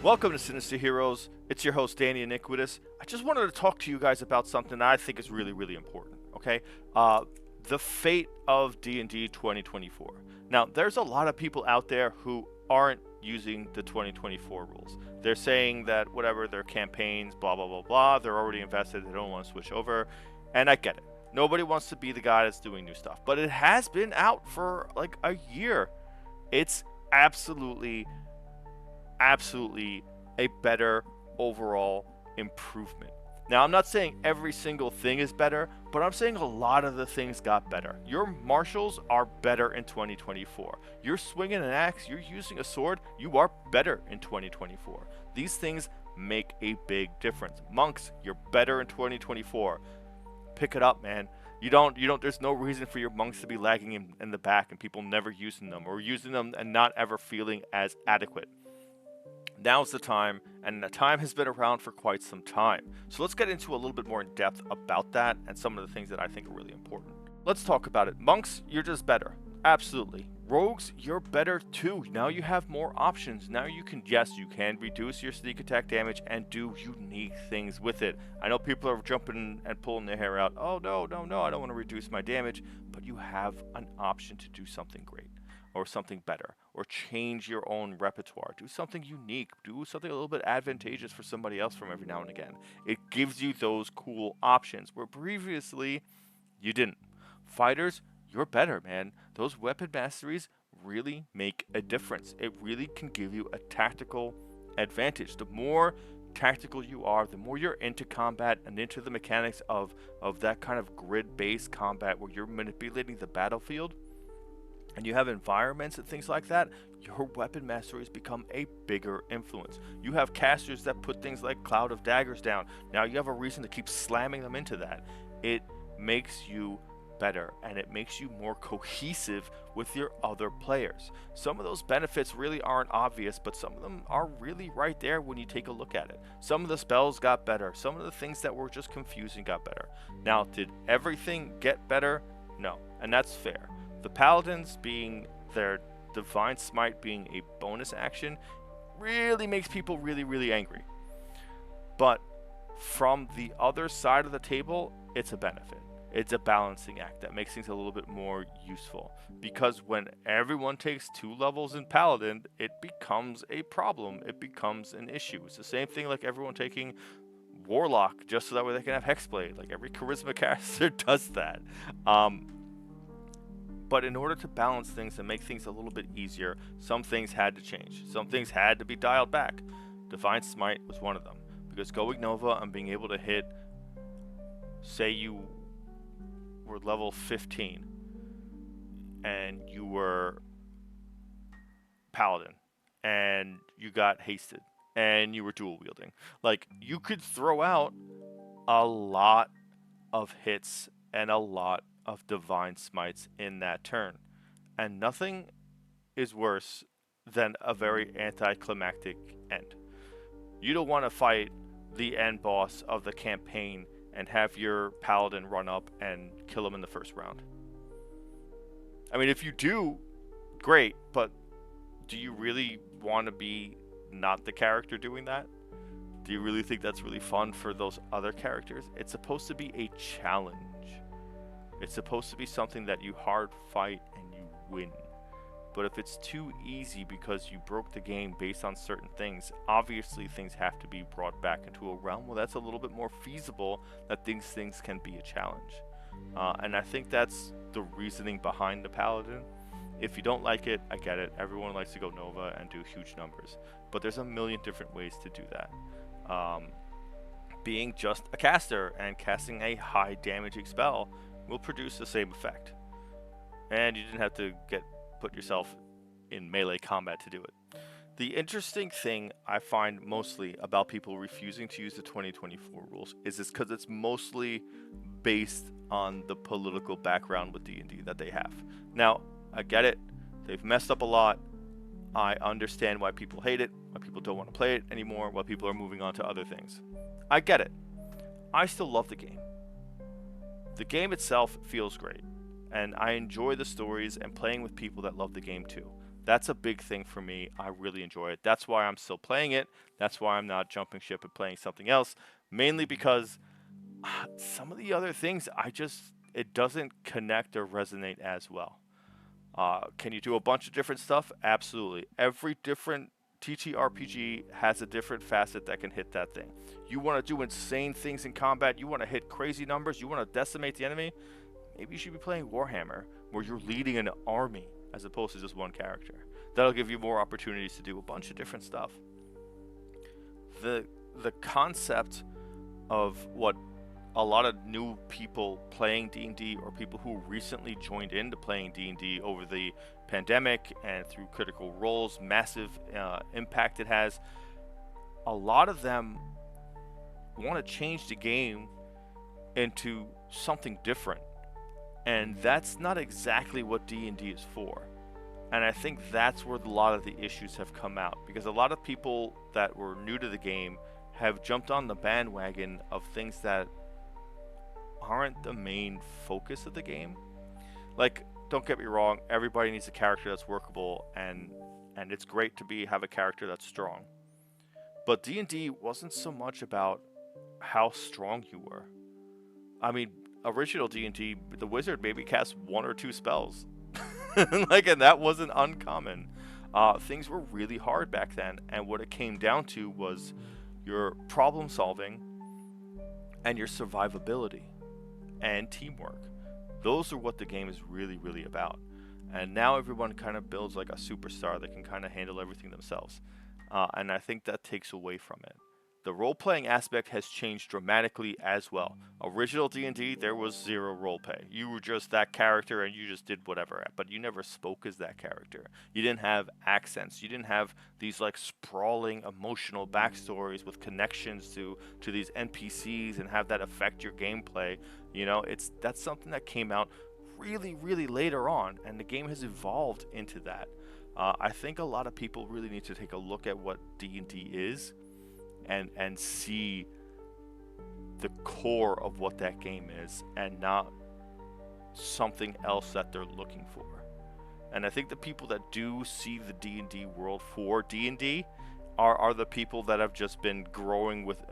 Welcome to Sinister Heroes. It's your host, Danny Iniquitous. I just wanted to talk to you guys about something that I think is really, really important, okay? The fate of D&D 2024. Now, there's a lot of people out there who aren't using the 2024 rules. They're saying that whatever, their campaigns, blah, blah, blah, blah, they're already invested, they don't want to switch over, and I get it. Nobody wants to be the guy that's doing new stuff, but it has been out for like a year. It's absolutely a better overall improvement. Now, I'm not saying every single thing is better, but I'm saying a lot of the things got better. Your martials are better in 2024. You're swinging an axe, you're using a sword, you are better in 2024. These things make a big difference. Monks, you're better in 2024. Pick it up, man. There's no reason for your monks to be lagging in the back and people never using them, or using them and not ever feeling as adequate. Now's the time, and the time has been around for quite some time. So let's get into a little bit more in depth about that and some of the things that I think are really important. Let's talk about it. Monks, you're just better. Absolutely. Rogues, you're better too. Now you have more options. Now you can reduce your sneak attack damage and do unique things with it. I know people are jumping and pulling their hair out. Oh, no, I don't want to reduce my damage. But you have an option to do something great, or something better, or change your own repertoire. Do something unique. Do something a little bit advantageous for somebody else from every now and again. It gives you those cool options where previously you didn't. Fighters, you're better, man. Those weapon masteries really make a difference. It really can give you a tactical advantage. The more tactical you are, the more you're into combat and into the mechanics of that kind of grid-based combat where you're manipulating the battlefield, and you have environments and things like that, your weapon masteries become a bigger influence. You have casters that put things like Cloud of Daggers down. Now you have a reason to keep slamming them into that. It makes you better, and it makes you more cohesive with your other players. Some of those benefits really aren't obvious, but some of them are really right there when you take a look at it. Some of the spells got better. Some of the things that were just confusing got better. Now, did everything get better? No, and that's fair. The Paladins, being their Divine Smite being a bonus action, really makes people really, really angry. But from the other side of the table, it's a benefit. It's a balancing act that makes things a little bit more useful. Because when everyone takes 2 levels in Paladin, it becomes a problem. It becomes an issue. It's the same thing like everyone taking Warlock just so that way they can have Hexblade. Like every charisma caster does that. But in order to balance things and make things a little bit easier, some things had to change. Some things had to be dialed back. Divine Smite was one of them. Because going Nova and being able to hit, say you were level 15 and you were Paladin and you got hasted and you were dual wielding. Like, you could throw out a lot of hits and a lot of Divine Smites in that turn. And nothing is worse than a very anticlimactic end. You don't want to fight the end boss of the campaign and have your Paladin run up and kill him in the first round. I mean, if you do, great, but do you really want to be not the character doing that? Do you really think that's really fun for those other characters? It's supposed to be a challenge. It's supposed to be something that you hard fight and you win. But if it's too easy because you broke the game based on certain things, obviously things have to be brought back into a realm where that's a little bit more feasible, that these things can be a challenge. And I think that's the reasoning behind the Paladin. If you don't like it, I get it. Everyone likes to go Nova and do huge numbers. But there's a million different ways to do that. Being just a caster and casting a high damaging spell will produce the same effect. And you didn't have to put yourself in melee combat to do it. The interesting thing I find mostly about people refusing to use the 2024 rules is because it's mostly based on the political background with D&D that they have. Now, I get it. They've messed up a lot. I understand why people hate it, why people don't want to play it anymore, why people are moving on to other things. I get it. I still love the game. The game itself feels great, and I enjoy the stories and playing with people that love the game too. That's a big thing for me. I really enjoy it. That's why I'm still playing it. That's why I'm not jumping ship and playing something else. Mainly because some of the other things, it doesn't connect or resonate as well. Can you do a bunch of different stuff? Absolutely. Every different TTRPG has a different facet that can hit that thing. You want to do insane things in combat, you want to hit crazy numbers, you want to decimate the enemy, maybe you should be playing Warhammer, where you're leading an army as opposed to just one character. That'll give you more opportunities to do a bunch of different stuff. The concept of what a lot of new people playing D&D, or people who recently joined into playing D&D over the pandemic and through Critical Role's massive impact it has, a lot of them want to change the game into something different, and that's not exactly what D&D is for. And I think that's where a lot of the issues have come out, because a lot of people that were new to the game have jumped on the bandwagon of things that aren't the main focus of the game. Like, don't get me wrong, everybody needs a character that's workable, and it's great to have a character that's strong. But D&D wasn't so much about how strong you were. I mean, original D&D, the wizard maybe cast 1 or 2 spells. And that wasn't uncommon. Things were really hard back then, and what it came down to was your problem solving and your survivability and teamwork. Those are what the game is really, really about. And now everyone kind of builds like a superstar that can kind of handle everything themselves. And I think that takes away from it. The role-playing aspect has changed dramatically as well. Original D&D, there was zero role-play. You were just that character and you just did whatever, but you never spoke as that character. You didn't have accents. You didn't have these like sprawling emotional backstories with connections to these NPCs and have that affect your gameplay. You know, that's something that came out really, really later on, and the game has evolved into that. I think a lot of people really need to take a look at what D&D is, and see the core of what that game is, and not something else that they're looking for. And I think the people that do see the D&D world for D&D are the people that have just been growing with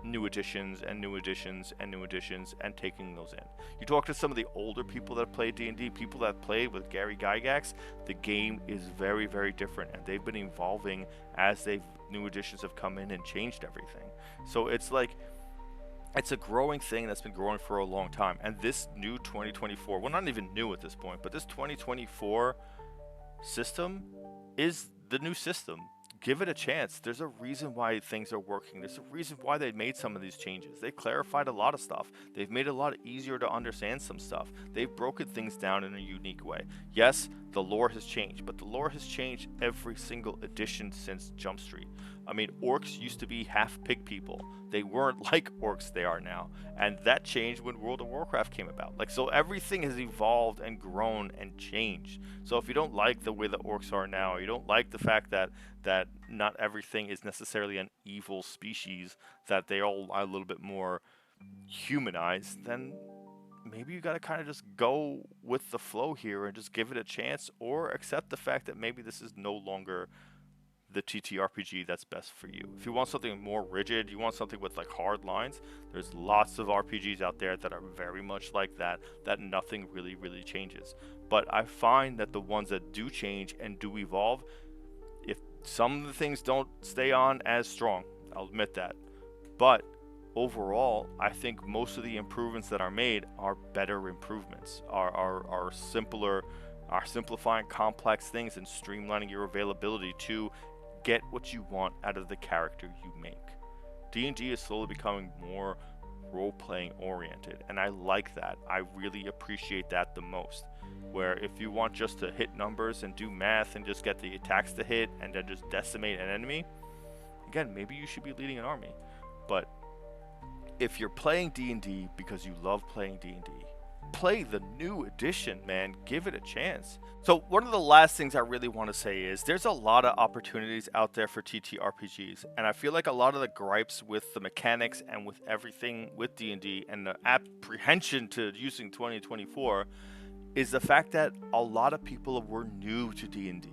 new additions and new additions and new additions and taking those in. You talk to some of the older people that play D&D, people that played with Gary Gygax, the game is very, very different, and they've been evolving as new additions have come in and changed everything. So it's like, it's a growing thing that's been growing for a long time. And this new 2024, well, not even new at this point, but this 2024 system is the new system. Give it a chance. There's a reason why things are working. There's a reason why they made some of these changes. They clarified a lot of stuff. They've made it a lot easier to understand some stuff. They've broken things down in a unique way. Yes, the lore has changed, but the lore has changed every single edition since Jump Street. I mean, orcs used to be half pig people. They weren't like orcs they are now. And that changed when World of Warcraft came about. Like, so everything has evolved and grown and changed. So if you don't like the way the orcs are now, or you don't like the fact that not everything is necessarily an evil species, that they all are a little bit more humanized, then maybe you gotta kind of just go with the flow here and just give it a chance, or accept the fact that maybe this is no longer the TTRPG that's best for you. If you want something more rigid, you want something with like hard lines, there's lots of RPGs out there that are very much like that nothing really, really changes. But I find that the ones that do change and do evolve, if some of the things don't stay on as strong, I'll admit that. But overall, I think most of the improvements that are made are better improvements, are simpler, are simplifying complex things and streamlining your availability to get what you want out of the character you make. D&D is slowly becoming more role-playing oriented, and I like that. I really appreciate that the most. Where if you want just to hit numbers and do math and just get the attacks to hit and then just decimate an enemy, again, maybe you should be leading an army. But if you're playing D&D because you love playing D&D, play the new edition, man. Give it a chance. So one of the last things I really want to say is there's a lot of opportunities out there for TTRPGs, and I feel like a lot of the gripes with the mechanics and with everything with D&D and the apprehension to using 2024 is the fact that a lot of people were new to D&D.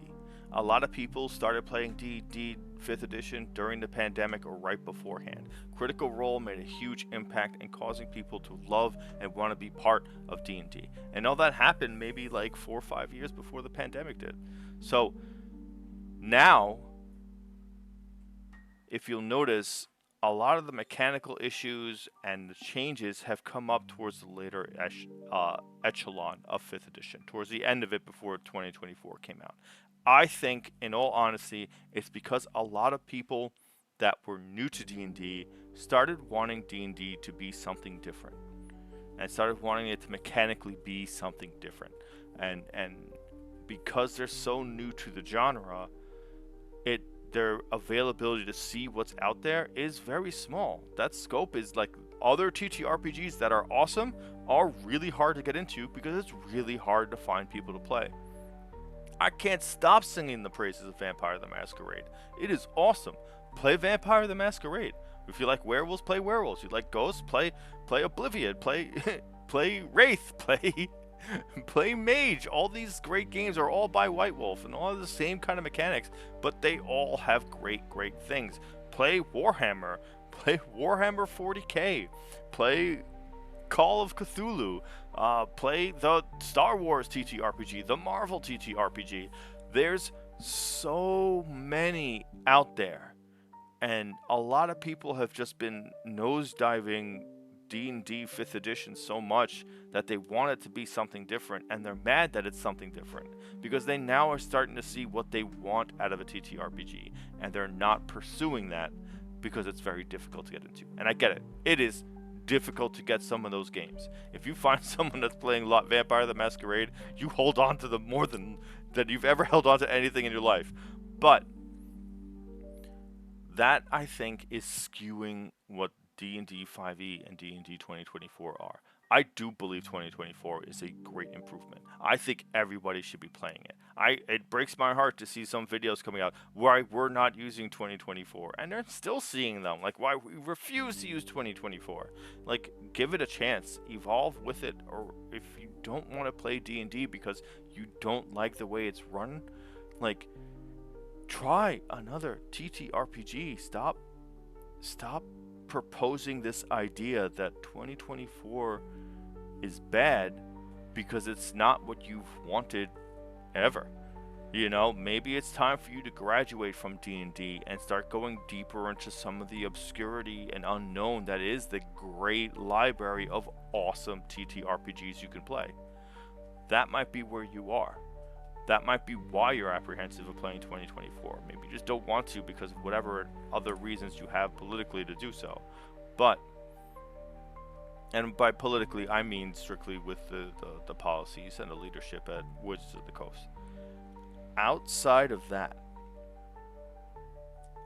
A lot of people started playing D&D 5th edition during the pandemic or right beforehand. Critical Role made a huge impact in causing people to love and want to be part of D&D. And all that happened maybe like 4 or 5 years before the pandemic did. So now, if you'll notice, a lot of the mechanical issues and the changes have come up towards the later echelon of 5th edition, towards the end of it before 2024 came out. I think, in all honesty, it's because a lot of people that were new to D&D started wanting D&D to be something different, and started wanting it to mechanically be something different. And because they're so new to the genre, their availability to see what's out there is very small. That scope is like other TTRPGs that are awesome are really hard to get into because it's really hard to find people to play. I can't stop singing the praises of Vampire the Masquerade. It is awesome. Play Vampire the Masquerade. If you like werewolves, play werewolves. You like ghosts, play Oblivion, play Wraith, play Mage. All these great games are all by White Wolf and all have the same kind of mechanics, but they all have great things. Play Warhammer, play Warhammer 40k, play Call of Cthulhu, play the Star Wars TTRPG, the Marvel TTRPG. There's so many out there, and a lot of people have just been nosediving D&D 5th edition so much that they want it to be something different, and they're mad that it's something different because they now are starting to see what they want out of a TTRPG, and they're not pursuing that because it's very difficult to get into. And I get it. It is difficult to get some of those games. If you find someone that's playing Vampire the Masquerade, you hold on to them more than you've ever held on to anything in your life. But that, I think, is skewing what D&D 5e and D&D 2024 are. I do believe 2024 is a great improvement. I think everybody should be playing it. It breaks my heart to see some videos coming out where we're not using 2024, and they're still seeing them. Like, why we refuse to use 2024? Like, give it a chance, evolve with it. Or if you don't want to play D&D because you don't like the way it's run, like, try another TTRPG. Stop proposing this idea that 2024 is bad because it's not what you've wanted ever. You know, maybe it's time for you to graduate from D&D and start going deeper into some of the obscurity and unknown that is the great library of awesome TTRPGs you can play. That might be where you are. That might be why you're apprehensive of playing 2024. Maybe you just don't want to because of whatever other reasons you have politically to do so. But, and by politically, I mean strictly with the policies and the leadership at Wizards of the Coast. Outside of that,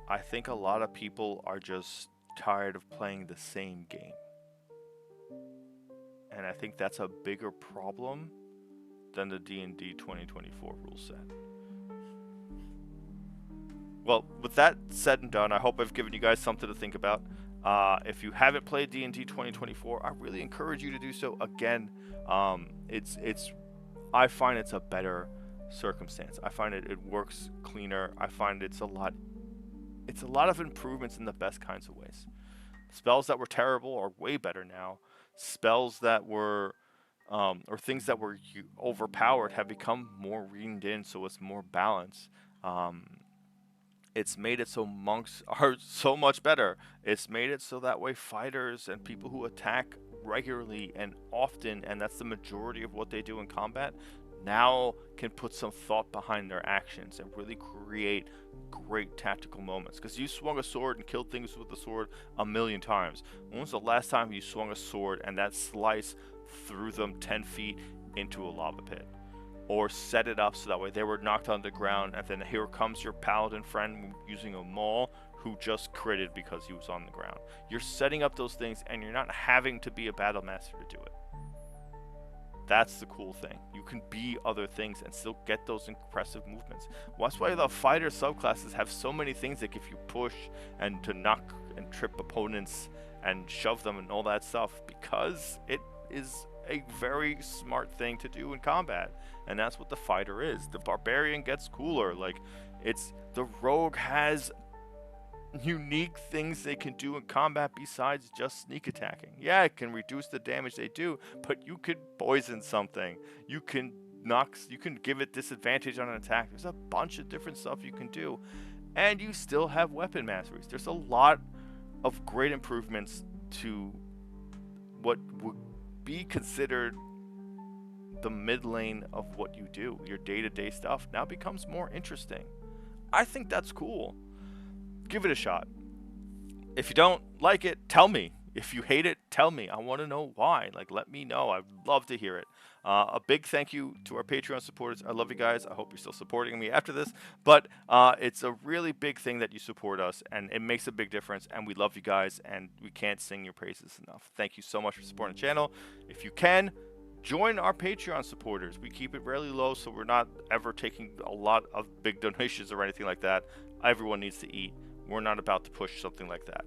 I think a lot of people are just tired of playing the same game. And I think that's a bigger problem than the D&D 2024 rule set. Well, with that said and done, I hope I've given you guys something to think about. If you haven't played D&D 2024, I really encourage you to do so. Again, I find it's a better circumstance. I find it works cleaner. I find it's a lot of improvements in the best kinds of ways. Spells that were terrible are way better now. Spells that were or things that were overpowered have become more reined in, so it's more balanced. It's made it so monks are so much better. It's made it so that way fighters and people who attack regularly and often, and that's the majority of what they do in combat, now can put some thought behind their actions and really create great tactical moments. Because you swung a sword and killed things with the sword a million times. When was the last time you swung a sword and that slice threw them 10 feet into a lava pit? Or set it up so that way they were knocked on the ground, and then here comes your paladin friend using a maul who just critted because he was on the ground. You're setting up those things, and you're not having to be a battle master to do it. That's the cool thing. You can be other things and still get those impressive movements. Well, that's why the fighter subclasses have so many things that if you push and to knock and trip opponents and shove them and all that stuff, because it is a very smart thing to do in combat, and that's what the fighter is. The barbarian gets cooler. Like, it's the rogue has unique things they can do in combat besides just sneak attacking. Yeah, it can reduce the damage they do, but you could poison something. You can give it disadvantage on an attack. There's a bunch of different stuff you can do, and you still have weapon masteries. There's a lot of great improvements to what would be considered the mid lane of what you do. Your day-to-day stuff now becomes more interesting. I think that's cool. Give it a shot. If you don't like it, tell me. If you hate it, tell me. I want to know why. Like, let me know. I'd love to hear it. A big thank you to our Patreon supporters. I love you guys. I hope you're still supporting me after this. But it's a really big thing that you support us, and it makes a big difference. And we love you guys, and we can't sing your praises enough. Thank you so much for supporting the channel. If you can, join our Patreon supporters. We keep it really low, so we're not ever taking a lot of big donations or anything like that. Everyone needs to eat. We're not about to push something like that.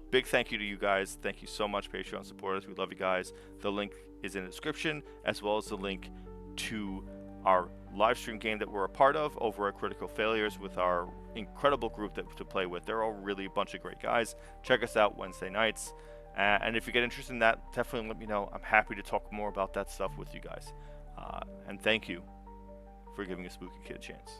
Big thank you to you guys. Thank you so much, Patreon supporters. We love you guys. The link is in the description, as well as the link to our live stream game that we're a part of over at Critical Failures with our incredible group to play with. They're all really a bunch of great guys. Check us out Wednesday nights. And if you get interested in that, definitely let me know. I'm happy to talk more about that stuff with you guys. And thank you for giving a spooky kid a chance.